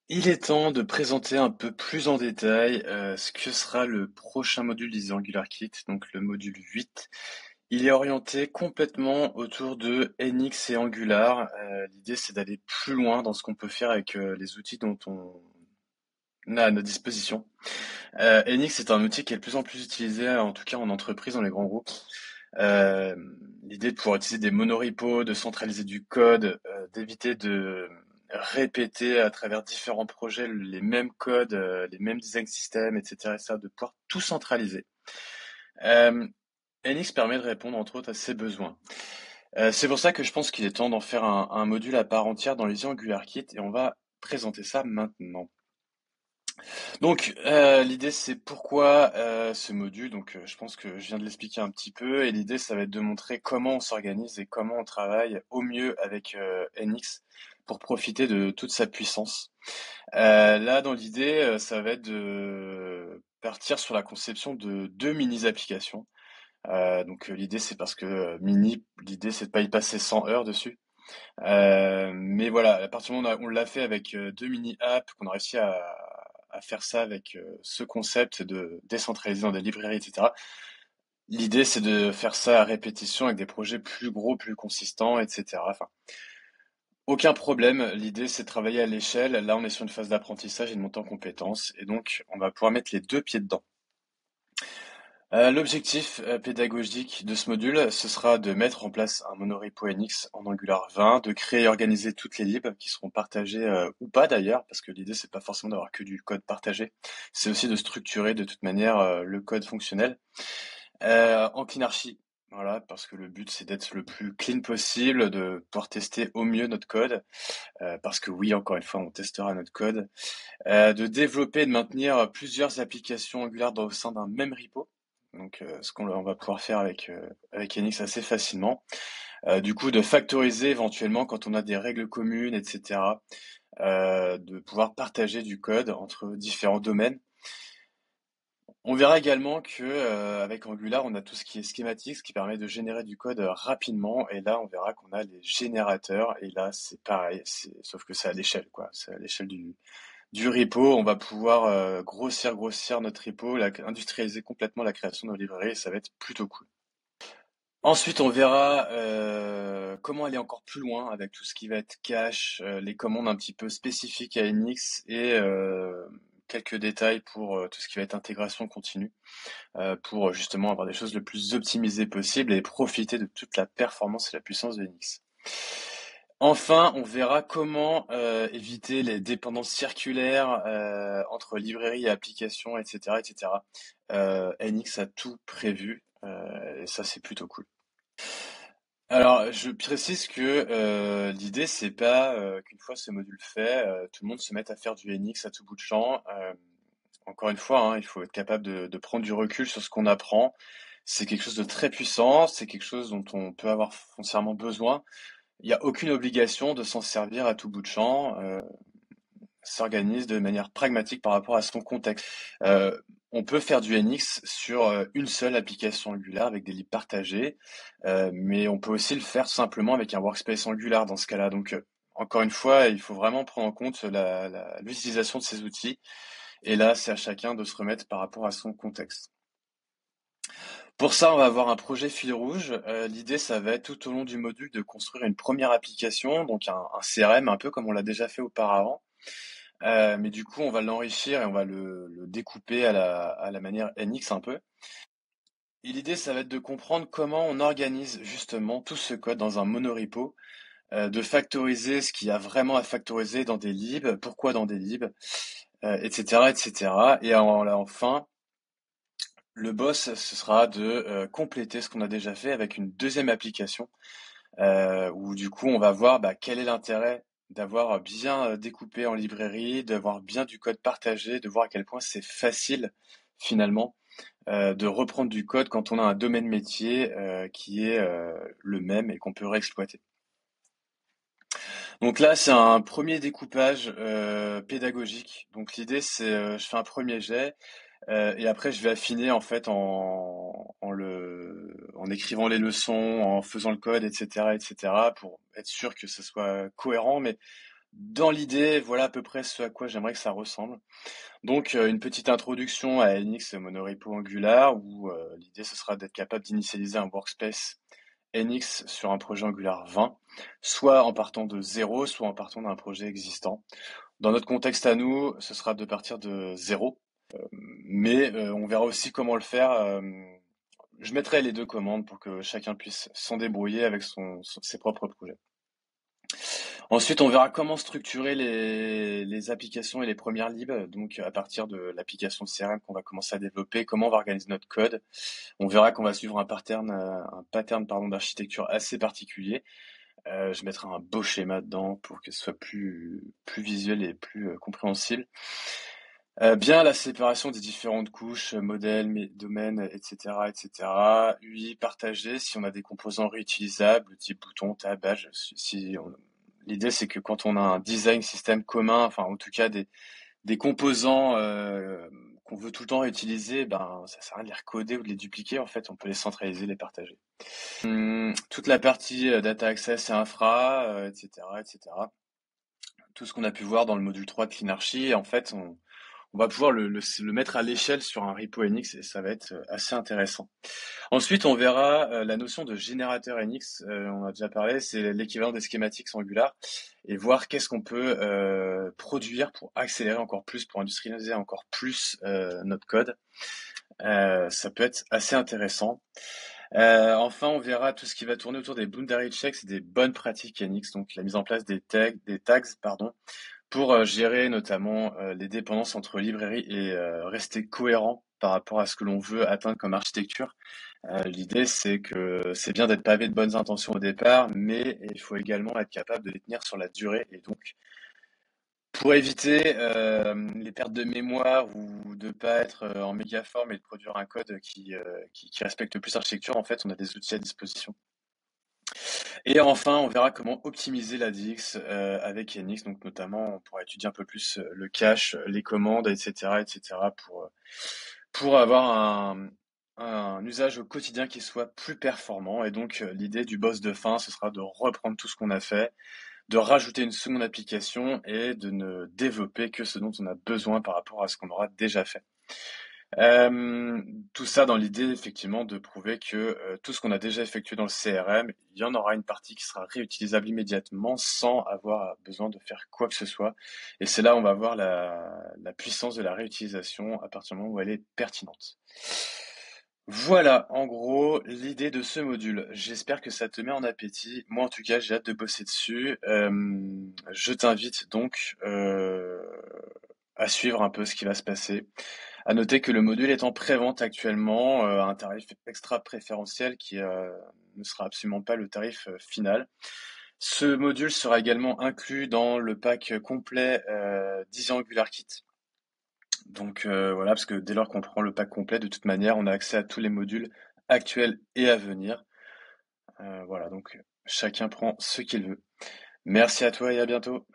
Il est temps de présenter un peu plus en détail ce que sera le prochain module d'Easy AngularKit, donc le module 8. Il est orienté complètement autour de NX et Angular. L'idée, c'est d'aller plus loin dans ce qu'on peut faire avec les outils dont on a à notre disposition. NX est un outil qui est de plus en plus utilisé, en tout cas en entreprise, dans les grands groupes. Euh, L'idée de pouvoir utiliser des monorepos, de centraliser du code, d'éviter de répéter à travers différents projets les mêmes codes, les mêmes design systems, etc., etc., de pouvoir tout centraliser. Euh, NX permet de répondre entre autres à ces besoins. C'est pour ça que je pense qu'il est temps d'en faire un module à part entière dans les AngularKit et on va présenter ça maintenant. Donc, l'idée, c'est pourquoi ce module. Donc, je pense que je viens de l'expliquer un petit peu. Et l'idée, ça va être de montrer comment on s'organise et comment on travaille au mieux avec NX pour profiter de toute sa puissance. Là, dans l'idée, ça va être de partir sur la conception de deux mini-applications. Donc, l'idée, c'est parce que l'idée, c'est de pas y passer 100 heures dessus. Mais voilà, à partir du moment où on l'a fait avec deux mini-apps, qu'on a réussi à faire ça avec ce concept de décentraliser dans des librairies, etc. L'idée, c'est de faire ça à répétition avec des projets plus gros, plus consistants, etc. Enfin, aucun problème. L'idée, c'est de travailler à l'échelle. Là, on est sur une phase d'apprentissage et de montée en compétences. Et donc, on va pouvoir mettre les deux pieds dedans. L'objectif pédagogique de ce module, ce sera de mettre en place un monorepo NX en Angular 20, de créer et organiser toutes les libs qui seront partagées ou pas d'ailleurs, parce que l'idée c'est pas forcément d'avoir que du code partagé, c'est aussi de structurer de toute manière le code fonctionnel en clean archi. Voilà, parce que le but c'est d'être le plus clean possible, de pouvoir tester au mieux notre code, parce que oui, encore une fois, on testera notre code, de développer et de maintenir plusieurs applications Angular au sein d'un même repo. Donc, ce qu'on va pouvoir faire avec Enix assez facilement. Du coup, de factoriser éventuellement quand on a des règles communes, etc. De pouvoir partager du code entre différents domaines. On verra également que avec Angular, on a tout ce qui est schématique, ce qui permet de générer du code rapidement. Et là, on verra qu'on a les générateurs. Et là, c'est pareil, sauf que c'est à l'échelle, quoi. C'est à l'échelle du repo, on va pouvoir grossir notre repo, industrialiser complètement la création de nos librairies, et ça va être plutôt cool. Ensuite, on verra comment aller encore plus loin avec tout ce qui va être cache, les commandes un petit peu spécifiques à Enix et quelques détails pour tout ce qui va être intégration continue, pour justement avoir des choses le plus optimisées possible et profiter de toute la performance et la puissance de Enix. Enfin, on verra comment éviter les dépendances circulaires entre librairies et applications, etc., etc. NX a tout prévu et ça c'est plutôt cool. Alors, je précise que l'idée c'est pas qu'une fois ce module fait, tout le monde se mette à faire du NX à tout bout de champ. Encore une fois, hein, il faut être capable de prendre du recul sur ce qu'on apprend. C'est quelque chose de très puissant, c'est quelque chose dont on peut avoir foncièrement besoin. Il n'y a aucune obligation de s'en servir à tout bout de champ. S'organise de manière pragmatique par rapport à son contexte. On peut faire du NX sur une seule application Angular avec des libs partagés, mais on peut aussi le faire simplement avec un workspace Angular dans ce cas-là. Donc, encore une fois, il faut vraiment prendre en compte l'utilisation de ces outils. Et là, c'est à chacun de se remettre par rapport à son contexte. Pour ça, on va avoir un projet fil rouge. L'idée, ça va être tout au long du module de construire une première application, donc un CRM, un peu comme on l'a déjà fait auparavant. Mais du coup, on va l'enrichir et on va le découper à la manière NX un peu. Et l'idée, ça va être de comprendre comment on organise justement tout ce code dans un monorepo, de factoriser ce qu'il y a vraiment à factoriser dans des libs, pourquoi dans des libs, etc., etc. Et enfin, le boss, ce sera de compléter ce qu'on a déjà fait avec une deuxième application où du coup on va voir quel est l'intérêt d'avoir bien découpé en librairie, d'avoir bien du code partagé, de voir à quel point c'est facile finalement de reprendre du code quand on a un domaine métier qui est le même et qu'on peut réexploiter. Donc là, c'est un premier découpage pédagogique. Donc l'idée, c'est je fais un premier jet, et après, je vais affiner en fait en écrivant les leçons, en faisant le code, etc., etc., pour être sûr que ce soit cohérent. Mais Dans l'idée, voilà à peu près ce à quoi j'aimerais que ça ressemble. Donc, une petite introduction à NX Monorepo Angular où l'idée ce sera d'être capable d'initialiser un workspace NX sur un projet Angular 20, soit en partant de zéro, soit en partant d'un projet existant. Dans notre contexte à nous, ce sera de partir de zéro, mais on verra aussi comment le faire. Je mettrai les deux commandes pour que chacun puisse s'en débrouiller avec ses propres projets. Ensuite, on verra comment structurer les applications et les premières libs. Donc, à partir de l'application CRM qu'on va commencer à développer, comment on va organiser notre code. On verra qu'on va suivre un pattern pardon, d'architecture assez particulier. Je mettrai un beau schéma dedans pour que ce soit plus visuel et plus compréhensible. Bien la séparation des différentes couches, modèles, domaines, etc., etc. UI partagé si on a des composants réutilisables, type bouton, tab, badge. L'idée, c'est que quand on a un design système commun, enfin en tout cas des composants qu'on veut tout le temps réutiliser, ben ça sert à rien de les recoder ou de les dupliquer. En fait, on peut les centraliser, les partager. Toute la partie data access et infra, etc., etc. Tout ce qu'on a pu voir dans le module 3 de Cleanarchy, en fait, on va pouvoir le mettre à l'échelle sur un repo NX et ça va être assez intéressant. Ensuite, on verra la notion de générateur NX, on a déjà parlé, c'est l'équivalent des schématiques Angular, et voir qu'est-ce qu'on peut produire pour accélérer encore plus, pour industrialiser encore plus notre code. Ça peut être assez intéressant. Enfin, on verra tout ce qui va tourner autour des boundary checks et des bonnes pratiques NX, donc la mise en place des tags, pardon, pour gérer notamment les dépendances entre librairies et rester cohérent par rapport à ce que l'on veut atteindre comme architecture. L'idée, c'est que c'est bien d'être pavé de bonnes intentions au départ, mais il faut également être capable de les tenir sur la durée. Et donc, pour éviter les pertes de mémoire ou de pas être en méga forme et de produire un code qui respecte plus l'architecture, en fait, on a des outils à disposition. Et enfin, on verra comment optimiser la DX avec NX. Donc, notamment, on pourra étudier un peu plus le cache, les commandes, etc., etc., pour avoir un usage au quotidien qui soit plus performant. Et donc, l'idée du boss de fin, ce sera de reprendre tout ce qu'on a fait, de rajouter une seconde application et de ne développer que ce dont on a besoin par rapport à ce qu'on aura déjà fait. Tout ça dans l'idée effectivement de prouver que tout ce qu'on a déjà effectué dans le CRM, il y en aura une partie qui sera réutilisable immédiatement sans avoir besoin de faire quoi que ce soit. Et c'est là où on va voir la puissance de la réutilisation à partir du moment où elle est pertinente. Voilà, en gros, l'idée de ce module. J'espère que ça te met en appétit. Moi, en tout cas, j'ai hâte de bosser dessus. Je t'invite donc à suivre un peu ce qui va se passer. À noter que le module est en pré-vente actuellement à un tarif extra préférentiel qui ne sera absolument pas le tarif final. Ce module sera également inclus dans le pack complet d'Easy Angular Kit. Donc voilà, parce que dès lors qu'on prend le pack complet, de toute manière, on a accès à tous les modules actuels et à venir. Voilà, donc chacun prend ce qu'il veut. Merci à toi et à bientôt.